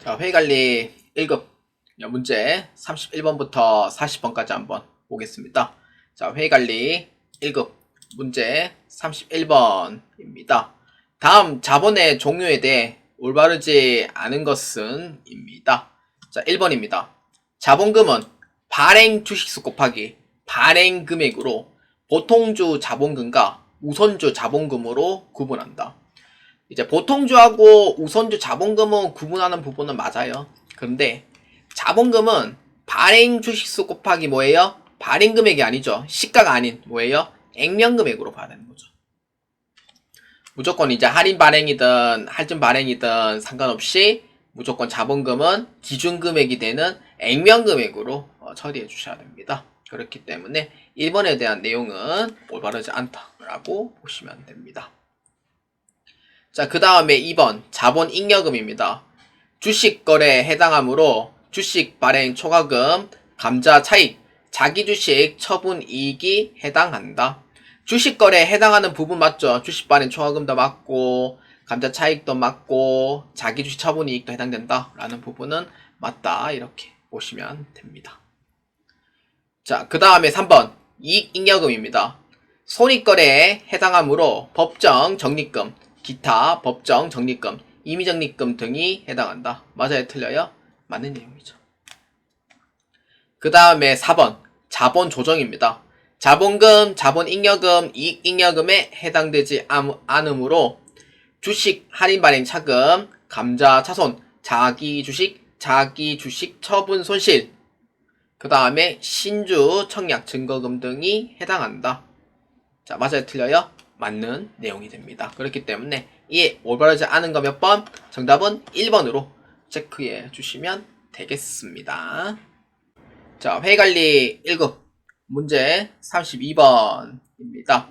자, 회의관리 1급 문제 31번부터 40번까지 한번 보겠습니다. 자, 회의관리 1급 문제 31번입니다. 다음 자본의 종류에 대해 올바르지 않은 것은 입니다. 자, 1번입니다. 자본금은 발행 주식수 곱하기 발행 금액으로 보통주 자본금과 우선주 자본금으로 구분한다. 이제 보통주하고 우선주 자본금은 구분하는 부분은 맞아요. 그런데 자본금은 발행 주식수 곱하기 뭐예요? 발행 금액이 아니죠. 시가가 아닌 뭐예요? 액면 금액으로 봐야 되는 거죠. 무조건 이제 할인 발행이든 할증 발행이든 상관없이 무조건 자본금은 기준 금액이 되는 액면 금액으로 처리해 주셔야 됩니다. 그렇기 때문에 1번에 대한 내용은 올바르지 않다라고 보시면 됩니다. 자, 그 다음에 2번 자본 잉여금입니다. 주식 거래에 해당하므로 주식 발행 초과금, 감자 차익, 자기 주식 처분 이익이 해당한다. 주식 거래에 해당하는 부분 맞죠? 주식 발행 초과금도 맞고 감자 차익도 맞고 자기 주식 처분 이익도 해당된다 라는 부분은 맞다 이렇게 보시면 됩니다. 자, 그 다음에 3번 이익 잉여금입니다. 손익거래에 해당하므로 법정 적립금, 기타 법정 적립금, 임의적립금 등이 해당한다. 맞아요? 틀려요? 맞는 내용이죠. 그 다음에 4번 자본 조정입니다. 자본금, 자본잉여금, 이익잉여금에 해당되지 않으므로 주식 할인 발행 차금, 감자 차손, 자기 주식 처분 손실, 그 다음에 신주 청약 증거금 등이 해당한다. 자, 맞아요? 틀려요? 맞는 내용이 됩니다. 그렇기 때문에 이 올바르지 않은 거 몇 번? 정답은 1번으로 체크해 주시면 되겠습니다. 자, 회의관리 1급 문제 32번입니다.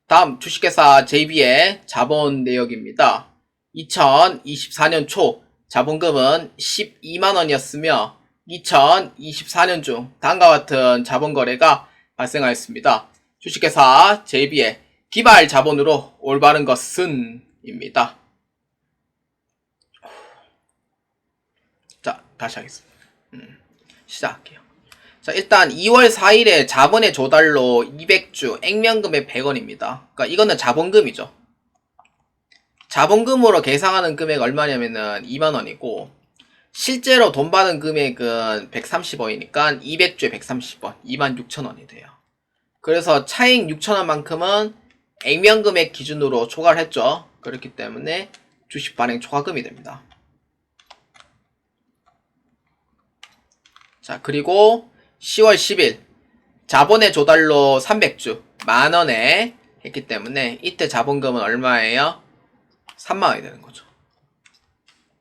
다음 주식회사 JB의 자본 내역입니다. 2024년 초 자본금은 12만원이었으며 2024년 중 다음과 같은 자본 거래가 발생하였습니다. 주식회사 JB의 기발 자본으로 올바른 것은 입니다. 자, 다시 하겠습니다. 시작할게요. 자, 일단 2월 4일에 자본의 조달로 200주, 액면금의 100원입니다. 그러니까 이거는 자본금이죠. 자본금으로 계상하는 금액 얼마냐면은 2만원이고 실제로 돈 받은 금액은 130원이니까 200주에 130원, 26,000원이 돼요. 그래서 차익 6,000원만큼은 액면금액 기준으로 초과를 했죠. 그렇기 때문에 주식 발행 초과금이 됩니다. 자, 그리고 10월 10일 자본의 조달로 300주 만원에 했기 때문에 이때 자본금은 얼마예요? 3만원이 되는 거죠.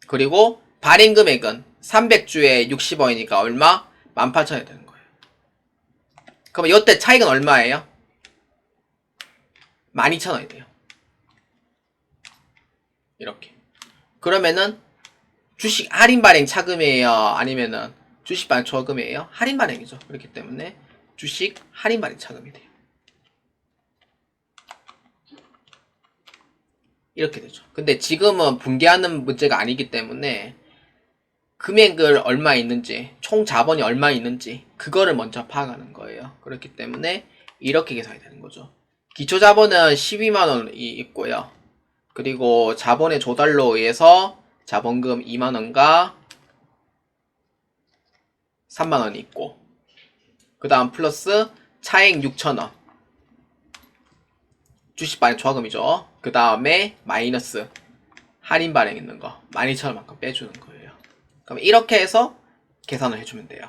그리고 발행 금액은 300주에 60원이니까 얼마? 18,000원이 되는 거예요. 그러면 이때 차익은 얼마예요? 12,000원이 돼요. 이렇게. 그러면은 주식 할인 발행 차금이에요? 아니면은 주식 발행 초과금이에요? 할인 발행이죠. 그렇기 때문에 주식 할인 발행 차금이 돼요. 이렇게 되죠. 근데 지금은 분개하는 문제가 아니기 때문에 금액을 얼마 있는지, 총 자본이 얼마 있는지 그거를 먼저 파악하는 거예요. 그렇기 때문에 이렇게 계산이 되는 거죠. 기초 자본은 12만원이 있고요. 그리고 자본의 조달로 의해서 자본금 2만원과 3만원이 있고 그 다음 플러스 차액 6천원 주식 발행 초과금이죠. 그 다음에 마이너스 할인 발행 있는 거 12,000원만큼 빼주는 거예요. 그럼 이렇게 해서 계산을 해주면 돼요.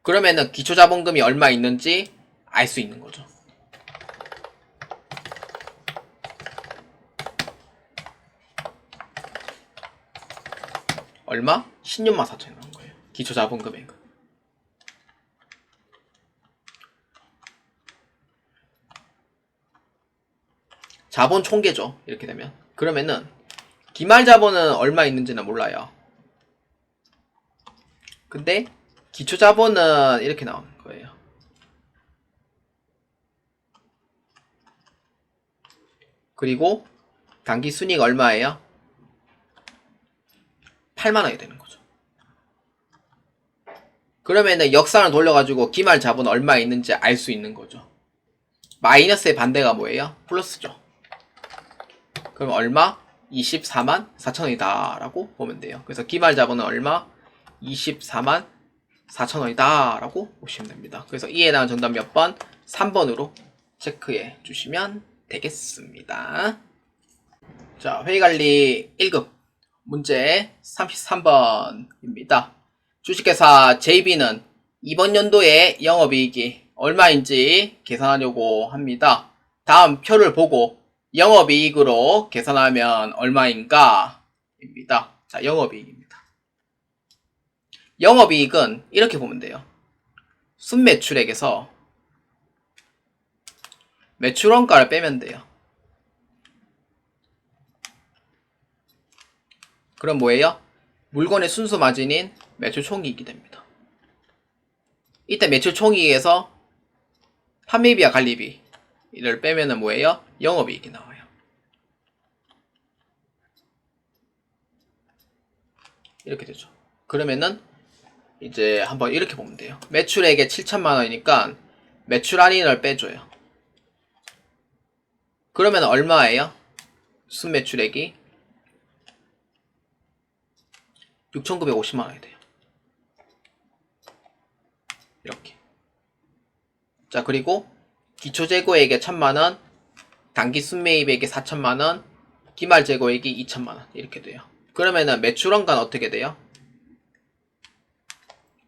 그러면은 기초 자본금이 얼마 있는지 알 수 있는 거죠. 얼마? 16만 4천이 나온 거예요. 기초 자본 금액은. 자본 총계죠. 이렇게 되면. 그러면은 기말 자본은 얼마 있는지는 몰라요. 근데 기초 자본은 이렇게 나오는 거예요. 그리고 당기 순이익 얼마예요? 8만원이 되는 거죠. 그러면은 역산을 돌려가지고 기말 자본 얼마 있는지 알 수 있는 거죠. 마이너스의 반대가 뭐예요? 플러스죠. 그럼 얼마? 24만 4천원이다 라고 보면 돼요. 그래서 기말 자본은 얼마? 24만 4천원이다 라고 보시면 됩니다. 그래서 이에 대한 정답 몇 번? 3번으로 체크해 주시면 되겠습니다. 자, 회의관리 1급 문제 33번입니다. 주식회사 JB는 이번 연도의 영업이익이 얼마인지 계산하려고 합니다. 다음 표를 보고 영업이익으로 계산하면 얼마인가? 입니다. 자, 영업이익입니다. 영업이익은 이렇게 보면 돼요. 순매출액에서 매출원가를 빼면 돼요. 그럼 뭐예요? 물건의 순수 마진인 매출 총이익이 됩니다. 이때 매출 총이익에서 판매비와 관리비를 빼면은 뭐예요? 영업이익이 나와요. 이렇게 되죠. 그러면은 이제 한번 이렇게 보면 돼요. 매출액에 7천만원이니까 매출 할인을 빼줘요. 그러면 얼마예요? 순매출액이 6,950만원이 돼요. 이렇게. 자, 그리고 기초재고액에 1,000만원, 단기순매입액에 4천만원, 기말재고액이 2천만원 이렇게 돼요. 그러면은 매출원가는 어떻게 돼요?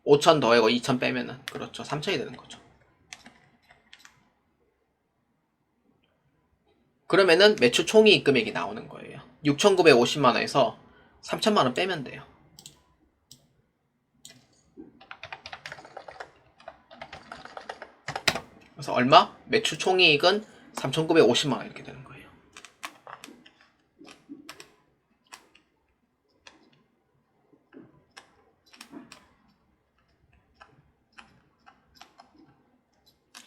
5천 더하고 2천 빼면은 그렇죠. 3천이 되는 거죠. 그러면은 매출 총이익 금액이 나오는 거예요. 6,950만원에서 3천만원 빼면 돼요. 그래서 얼마? 매출 총이익은 3,950만원 이렇게 되는 거예요.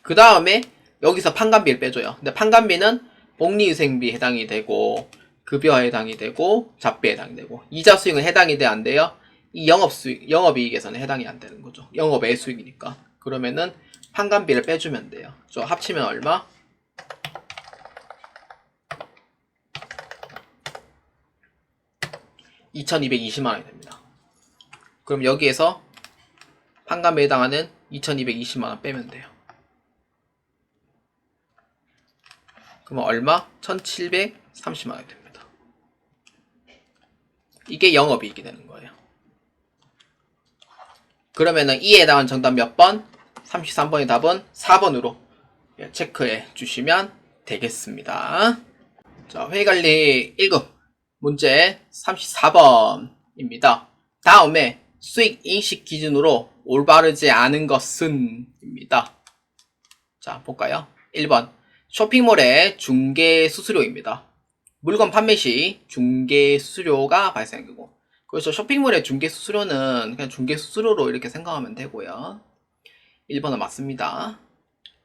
그 다음에 여기서 판관비를 빼줘요. 근데 판관비는 복리후생비 해당이 되고 급여 해당이 되고 잡비 해당이 되고 이자 수익은 해당이 돼 안 돼요? 이 영업이익에서는 해당이 안 되는 거죠. 영업외 수익이니까. 그러면은 판관비를 빼주면 돼요. 저 합치면 얼마? 2,220만원이 됩니다. 그럼 여기에서 판관비에 해당하는 2,220만원 빼면 돼요. 그러면 얼마? 1,730만원이 됩니다. 이게 영업이익이 되는 거예요. 그러면은 이에 해당하는 정답 몇 번? 33번의 답은 4번으로 체크해 주시면 되겠습니다. 자, 회의관리 1급 문제 34번입니다. 다음에 수익 인식 기준으로 올바르지 않은 것은 입니다. 자, 볼까요? 1번 쇼핑몰의 중개 수수료입니다. 물건 판매 시 중개 수수료가 발생하고, 그래서 쇼핑몰의 중개 수수료는 그냥 중개 수수료로 이렇게 생각하면 되고요. 1번은 맞습니다.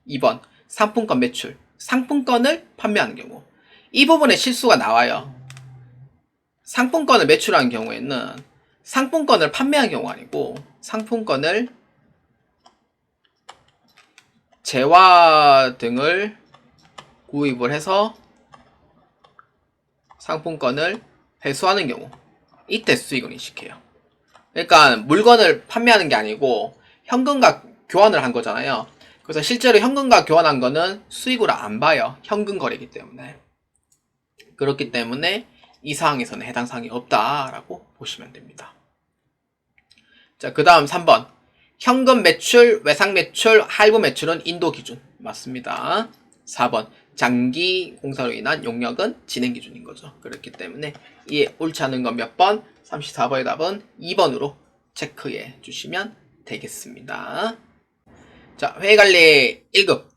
2번 상품권 매출, 상품권을 판매하는 경우. 이 부분에 실수가 나와요. 상품권을 매출하는 경우에는 상품권을 판매한 경우가 아니고 상품권을 재화 등을 구입을 해서 상품권을 회수하는 경우, 이때 수익을 인식해요. 그러니까 물건을 판매하는 게 아니고 현금과 교환을 한 거잖아요. 그래서 실제로 현금과 교환한 거는 수익으로 안 봐요. 현금 거래이기 때문에. 그렇기 때문에 이 사항에서는 해당 사항이 없다라고 보시면 됩니다. 자, 그 다음 3번 현금 매출, 외상 매출, 할부 매출은 인도 기준 맞습니다. 4번 장기 공사로 인한 용역은 진행 기준인 거죠. 그렇기 때문에 이에 옳지 않은 건 몇 번? 34번의 답은 2번으로 체크해 주시면 되겠습니다. 자, 회의관리 1급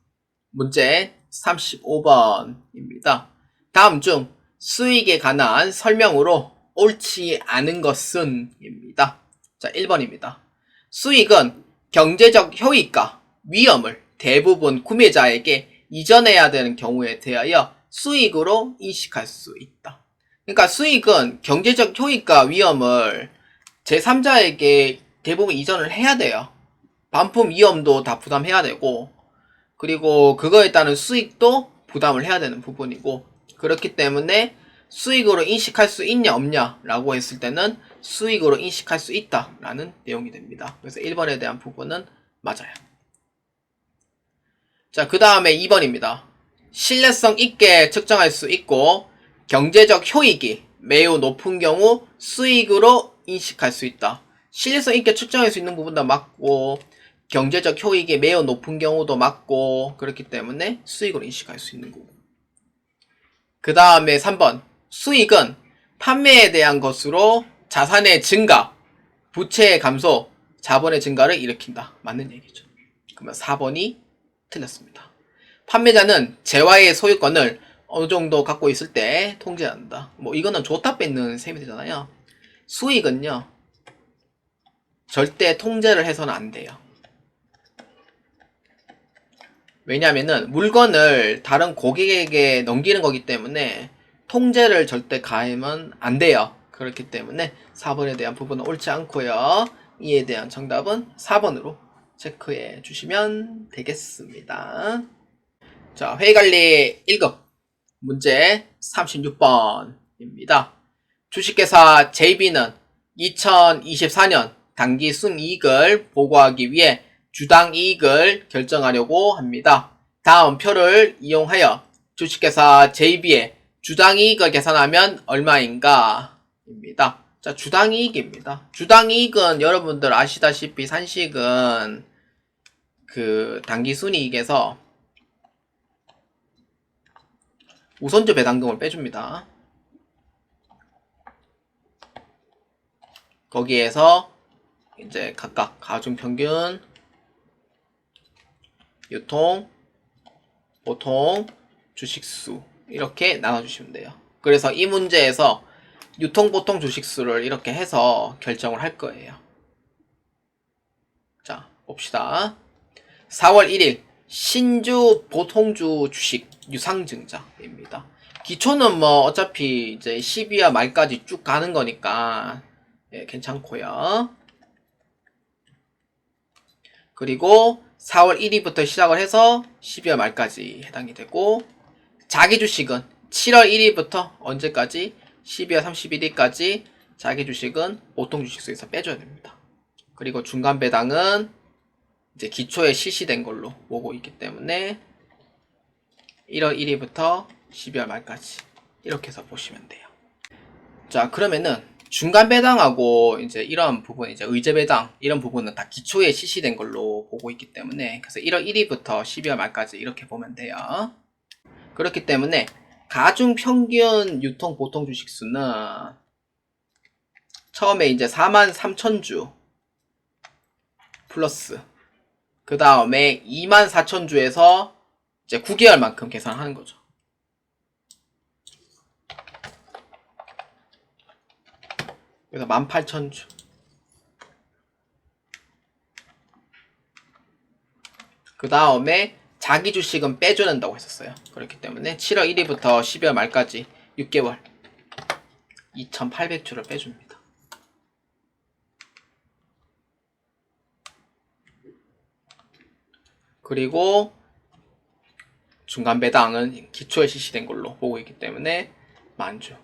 문제 35번입니다. 다음 중 수익에 관한 설명으로 옳지 않은 것은 입니다. 자, 1번입니다. 수익은 경제적 효익과 위험을 대부분 구매자에게 이전해야 되는 경우에 대하여 수익으로 인식할 수 있다. 그러니까 수익은 경제적 효익과 위험을 제3자에게 대부분 이전을 해야 돼요. 반품 위험도 다 부담해야 되고, 그리고 그거에 따른 수익도 부담을 해야 되는 부분이고, 그렇기 때문에 수익으로 인식할 수 있냐 없냐 라고 했을 때는 수익으로 인식할 수 있다 라는 내용이 됩니다. 그래서 1번에 대한 부분은 맞아요. 자, 그 다음에 2번입니다. 신뢰성 있게 측정할 수 있고 경제적 효익이 매우 높은 경우 수익으로 인식할 수 있다. 신뢰성 있게 측정할 수 있는 부분도 맞고 경제적 효익이 매우 높은 경우도 맞고, 그렇기 때문에 수익으로 인식할 수 있는 거고. 그 다음에 3번. 수익은 판매에 대한 것으로 자산의 증가, 부채의 감소, 자본의 증가를 일으킨다. 맞는 얘기죠. 그러면 4번이 틀렸습니다. 판매자는 재화의 소유권을 어느 정도 갖고 있을 때 통제한다. 뭐 이거는 줬다 뺏는 셈이 되잖아요. 수익은요, 절대 통제를 해서는 안 돼요. 왜냐면은 물건을 다른 고객에게 넘기는 거기 때문에 통제를 절대 가하면 안 돼요. 그렇기 때문에 4번에 대한 부분은 옳지 않고요. 이에 대한 정답은 4번으로 체크해 주시면 되겠습니다. 자, 회의관리 1급 문제 36번입니다. 주식회사 JB는 2024년 당기 순이익을 보고하기 위해 주당 이익을 결정하려고 합니다. 다음 표를 이용하여 주식회사 JB의 주당 이익을 계산하면 얼마인가? 입니다. 자, 주당 이익입니다. 주당 이익은 여러분들 아시다시피 산식은 그 당기 순이익에서 우선주 배당금을 빼줍니다. 거기에서 이제 각각 가중평균, 유통, 보통, 주식수 이렇게 나눠주시면 돼요. 그래서 이 문제에서 유통, 보통, 주식수를 이렇게 해서 결정을 할 거예요. 자, 봅시다. 4월 1일 신주 보통주 주식 유상증자입니다. 기초는 뭐 어차피 이제 12월 말까지 쭉 가는 거니까 예, 괜찮고요. 그리고 4월 1일부터 시작을 해서 12월 말까지 해당이 되고, 자기 주식은 7월 1일부터 언제까지? 12월 31일까지 자기 주식은 보통 주식수에서 빼줘야 됩니다. 그리고 중간 배당은 이제 기초에 실시된 걸로 보고 있기 때문에 1월 1일부터 12월 말까지 이렇게 해서 보시면 돼요. 자, 그러면은 중간 배당하고 이제 이런 부분, 이제 의제 배당 이런 부분은 다 기초에 실시된 걸로 보고 있기 때문에, 그래서 1월 1일부터 12월 말까지 이렇게 보면 돼요. 그렇기 때문에 가중 평균 유통 보통 주식수는 처음에 이제 43,000주 플러스 그 다음에 24,000주에서 이제 9개월만큼 계산하는 거죠. 그래서 18,000주. 그 다음에 자기 주식은 빼줘야 된다고 했었어요. 그렇기 때문에 7월 1일부터 12월 말까지 6개월 2,800주를 빼줍니다. 그리고 중간 배당은 기초에 실시된 걸로 보고 있기 때문에 10,000주.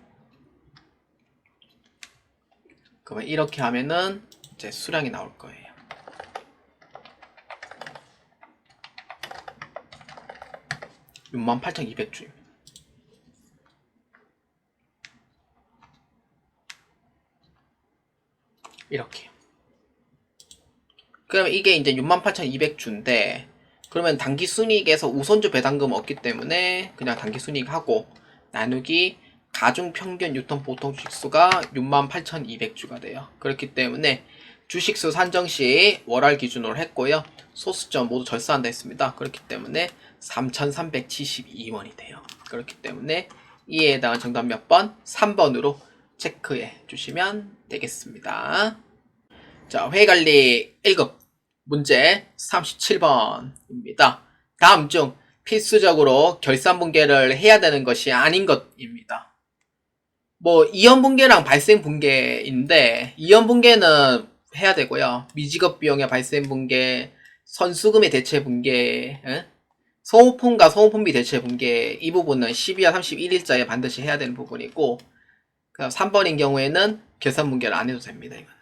그러면 이렇게 하면은 이제 수량이 나올 거예요. (68,200주) 이렇게요. 그러면 이게 이제 68,200주인데, 그러면 당기순이익에서 우선주 배당금 없기 때문에 그냥 당기순이익하고 나누기 가중평균 유통 보통 주식수가 68,200주가 돼요. 그렇기 때문에 주식수 산정시 월할 기준으로 했고요. 소수점 모두 절사한다 했습니다. 그렇기 때문에 3,372원이 돼요. 그렇기 때문에 이에 해당한 정답 몇 번? 3번으로 체크해 주시면 되겠습니다. 자, 회의관리 1급 문제 37번입니다. 다음 중 필수적으로 결산분계를 해야 되는 것이 아닌 것입니다. 뭐 이연분계랑 발생분계인데, 이연분계는 해야 되고요. 미지급 비용의 발생분계, 선수금의 대체 분계, 소모품과 소모품비 대체 분계, 이 부분은 12월 31일자에 반드시 해야 되는 부분이고, 3번인 경우에는 결산 분계를 안 해도 됩니다. 이거는.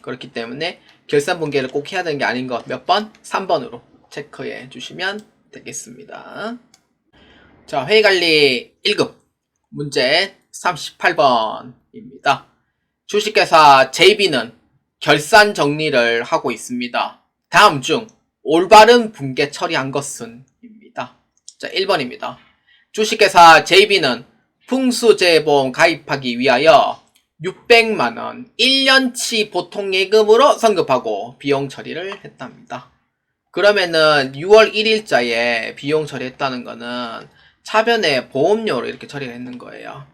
그렇기 때문에 결산 분계를 꼭 해야 되는 게 아닌 것 몇 번? 3번으로 체크해 주시면 되겠습니다. 자, 회의관리 1급 문제 38번입니다. 주식회사 JB는 결산 정리를 하고 있습니다. 다음 중 올바른 분계 처리한 것은? 입니다. 자, 1번입니다. 주식회사 JB는 풍수재보험 가입하기 위하여 600만원 1년치 보통예금으로 성급하고 비용 처리를 했답니다. 그러면은 6월 1일자에 비용 처리했다는 거는 차변에 보험료로 이렇게 처리를 했는 거예요.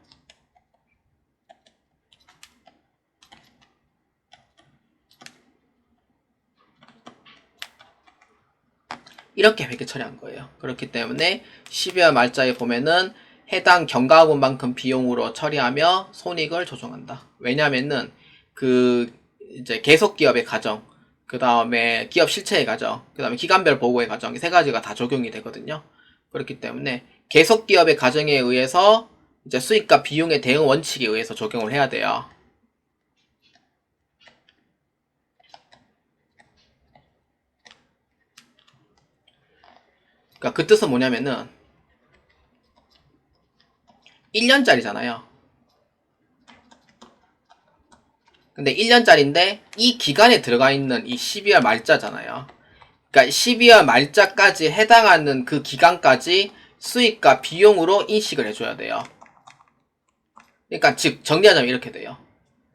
이렇게 회계 처리한 거예요. 그렇기 때문에 12월 말자에 보면은 해당 경과금만큼 비용으로 처리하며 손익을 조정한다. 왜냐면은 이제 계속 기업의 과정, 그 다음에 기업 실체의 과정, 그 다음에 기간별 보고의 과정, 이 세 가지가 다 적용이 되거든요. 그렇기 때문에 계속 기업의 과정에 의해서 이제 수익과 비용의 대응 원칙에 의해서 적용을 해야 돼요. 그러니까 그 뜻은 뭐냐면은 1년짜리잖아요. 근데 1년짜리인데 이 기간에 들어가 있는 이 12월 말자잖아요. 그러니까 12월 말자까지 해당하는 그 기간까지 수익과 비용으로 인식을 해줘야 돼요. 그러니까 즉 정리하자면 이렇게 돼요.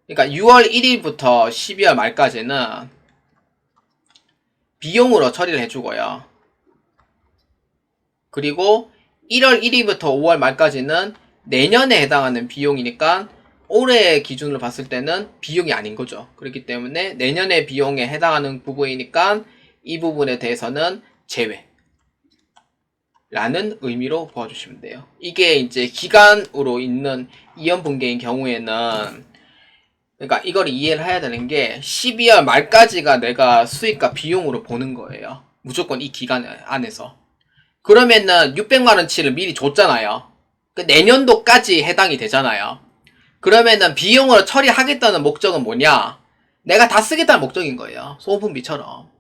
그러니까 6월 1일부터 12월 말까지는 비용으로 처리를 해주고요. 그리고 1월 1일부터 5월 말까지는 내년에 해당하는 비용이니까 올해 기준으로 봤을 때는 비용이 아닌 거죠. 그렇기 때문에 내년의 비용에 해당하는 부분이니까 이 부분에 대해서는 제외 라는 의미로 보아주시면 돼요. 이게 이제 기간으로 있는 이연분계인 경우에는 그러니까 이걸 이해를 해야 되는 게 12월 말까지가 내가 수익과 비용으로 보는 거예요. 무조건 이 기간 안에서. 그러면은 600만원치를 미리 줬잖아요. 그 내년도까지 해당이 되잖아요. 그러면은 비용으로 처리하겠다는 목적은 뭐냐? 내가 다 쓰겠다는 목적인 거예요. 소모품비처럼.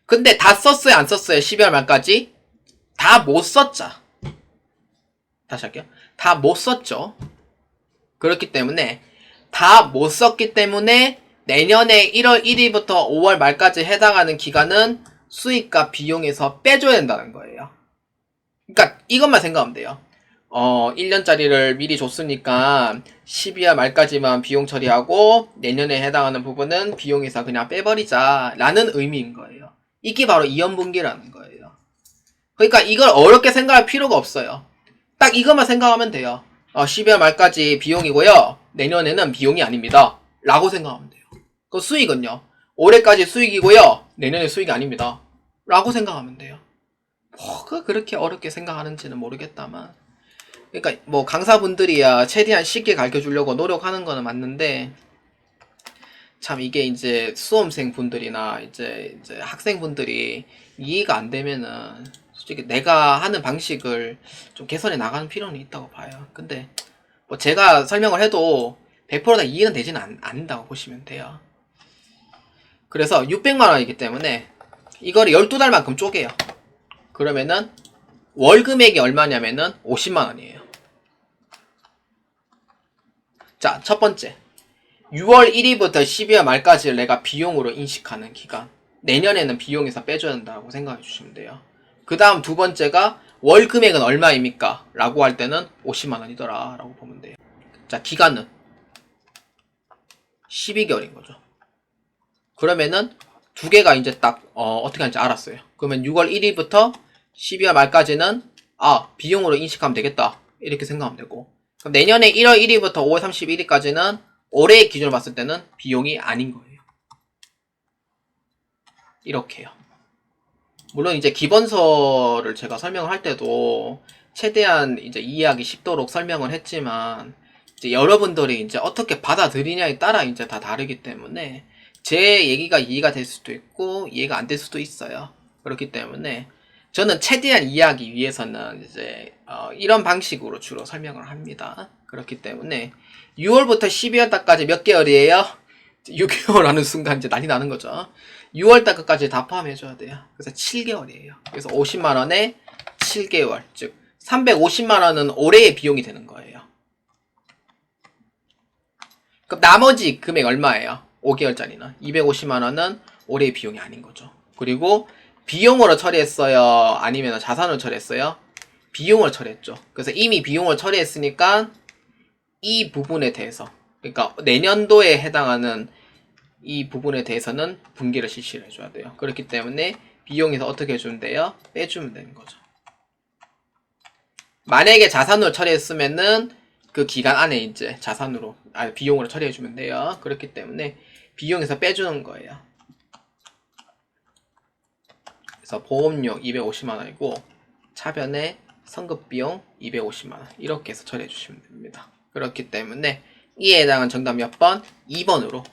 근데 다 썼어요, 안 썼어요? 12월 말까지? 다 못 썼죠. 다시 할게요. 다 못 썼죠. 그렇기 때문에 다 못 썼기 때문에 내년에 1월 1일부터 5월 말까지 해당하는 기간은 수익과 비용에서 빼줘야 된다는 거예요. 그러니까 이것만 생각하면 돼요. 1년짜리를 미리 줬으니까 12월 말까지만 비용 처리하고 내년에 해당하는 부분은 비용에서 그냥 빼버리자 라는 의미인 거예요. 이게 바로 이연분기라는 거예요. 그러니까 이걸 어렵게 생각할 필요가 없어요. 딱 이것만 생각하면 돼요. 12월 말까지 비용이고요. 내년에는 비용이 아닙니다. 라고 생각하면 돼요. 그 수익은요. 올해까지 수익이고요. 내년에 수익이 아닙니다. 라고 생각하면 돼요. 그렇게 어렵게 생각하는지는 모르겠다만. 그러니까 뭐 강사분들이야 최대한 쉽게 가르쳐주려고 노력하는 거는 맞는데 참 이게 이제 수험생 분들이나 이제 학생분들이 이해가 안 되면은 솔직히 내가 하는 방식을 좀 개선해 나가는 필요는 있다고 봐요. 근데 뭐 제가 설명을 해도 100%다 이해는 되지는 않는다고 보시면 돼요. 그래서 600만원이기 때문에 이거를 12달만큼 쪼개요. 그러면은 월 금액이 얼마냐면은 50만원이에요. 자, 첫 번째. 6월 1일부터 12월 말까지를 내가 비용으로 인식하는 기간. 내년에는 비용에서 빼줘야 된다고 생각해 주시면 돼요. 그 다음 두 번째가 월 금액은 얼마입니까? 라고 할 때는 50만원이더라 라고 보면 돼요. 자, 기간은 12개월인 거죠. 그러면은 두 개가 이제 딱 어떻게 하는지 알았어요. 그러면 6월 1일부터 12월 말까지는 비용으로 인식하면 되겠다 이렇게 생각하면 되고, 그럼 내년에 1월 1일부터 5월 31일까지는 올해의 기준으로 봤을 때는 비용이 아닌 거예요. 이렇게요. 물론 이제 기본서를 제가 설명을 할 때도 최대한 이제 이해하기 쉽도록 설명을 했지만 이제 여러분들이 이제 어떻게 받아들이냐에 따라 이제 다 다르기 때문에 제 얘기가 이해가 될 수도 있고 이해가 안 될 수도 있어요. 그렇기 때문에 저는 최대한 이해하기 위해서는 이제 이런 방식으로 주로 설명을 합니다. 그렇기 때문에 6월부터 12월 달까지 몇 개월이에요? 6개월 하는 순간 이제 난리 나는 거죠. 6월 달까지 다 포함해줘야 돼요. 그래서 7개월이에요. 그래서 50만원에 7개월, 즉 350만원은 올해의 비용이 되는 거예요. 그럼 나머지 금액 얼마예요? 5개월짜리는 250만원은 올해의 비용이 아닌 거죠. 그리고 비용으로 처리했어요? 아니면 자산으로 처리했어요? 비용을 처리했죠. 그래서 이미 비용을 처리했으니까 이 부분에 대해서, 그러니까 내년도에 해당하는 이 부분에 대해서는 분기를 실시를 해줘야 돼요. 그렇기 때문에 비용에서 어떻게 해주면 돼요? 빼주면 되는 거죠. 만약에 자산으로 처리했으면은 그 기간 안에 이제 자산으로, 비용으로 처리해주면 돼요. 그렇기 때문에 비용에서 빼주는 거예요. 그래서 보험료 250만원이고 차변에 선급비용 250만원 이렇게 해서 처리해주시면 됩니다. 그렇기 때문에 이에 해당한 정답 몇 번? 2번으로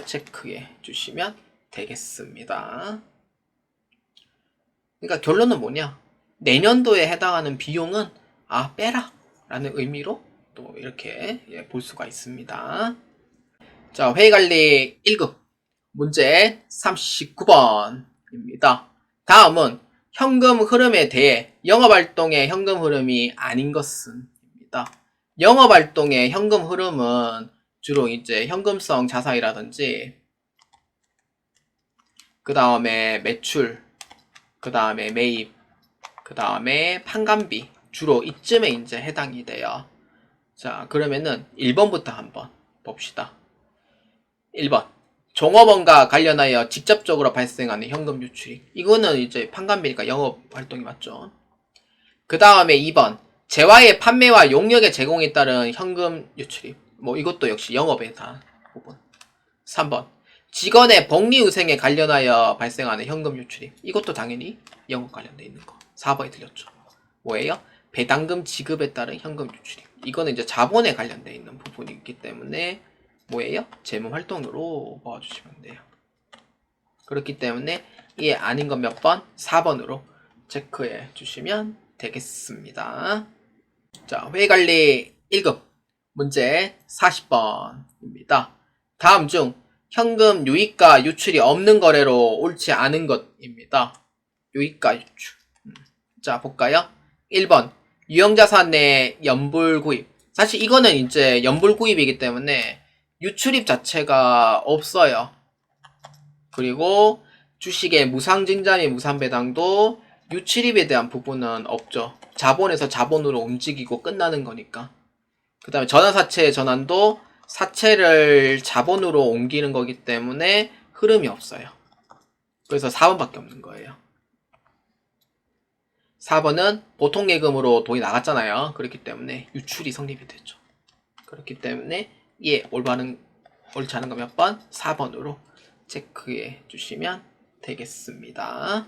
체크해 주시면 되겠습니다. 그러니까 결론은 뭐냐? 내년도에 해당하는 비용은 빼라 라는 의미로 또 이렇게 볼 수가 있습니다. 자, 회의관리 1급 문제 39번입니다. 다음은 현금 흐름에 대해 영업활동의 현금 흐름이 아닌 것은 입니다. 영업활동의 현금 흐름은 주로 이제 현금성 자산이라든지 그 다음에 매출, 그 다음에 매입, 그 다음에 판관비 주로 이쯤에 이제 해당이 돼요. 자, 그러면은 1번부터 한번 봅시다. 1번 종업원과 관련하여 직접적으로 발생하는 현금 유출이, 이거는 이제 판관비니까 영업활동이 맞죠. 그 다음에 2번 재화의 판매와 용역의 제공에 따른 현금 유출입, 뭐 이것도 역시 영업에 해당하는 부분. 3번 직원의 복리후생에 관련하여 발생하는 현금 유출입, 이것도 당연히 영업 관련돼 있는 거. 4번이 틀렸죠. 뭐예요? 배당금 지급에 따른 현금 유출입, 이거는 이제 자본에 관련돼 있는 부분이 있기 때문에 뭐예요? 재무활동으로 봐주시면 돼요. 그렇기 때문에 이게 아닌 건 몇 번? 4번으로 체크해 주시면 되겠습니다. 자, 회의관리 1급 문제 40번입니다. 다음 중 현금 유입과 유출이 없는 거래로 옳지 않은 것입니다. 유입과 유출. 자, 볼까요? 1번 유형자산 내 연불 구입. 사실 이거는 이제 연불 구입이기 때문에 유출입 자체가 없어요. 그리고 주식의 무상증자 및 무상배당도 유출입에 대한 부분은 없죠. 자본에서 자본으로 움직이고 끝나는 거니까. 그 다음에 전환사채의 전환도 사채를 자본으로 옮기는 거기 때문에 흐름이 없어요. 그래서 4번밖에 없는 거예요. 4번은 보통예금으로 돈이 나갔잖아요. 그렇기 때문에 유출이 성립이 되죠. 그렇기 때문에 옳지 않은 거 몇 번? 4번으로 체크해 주시면 되겠습니다.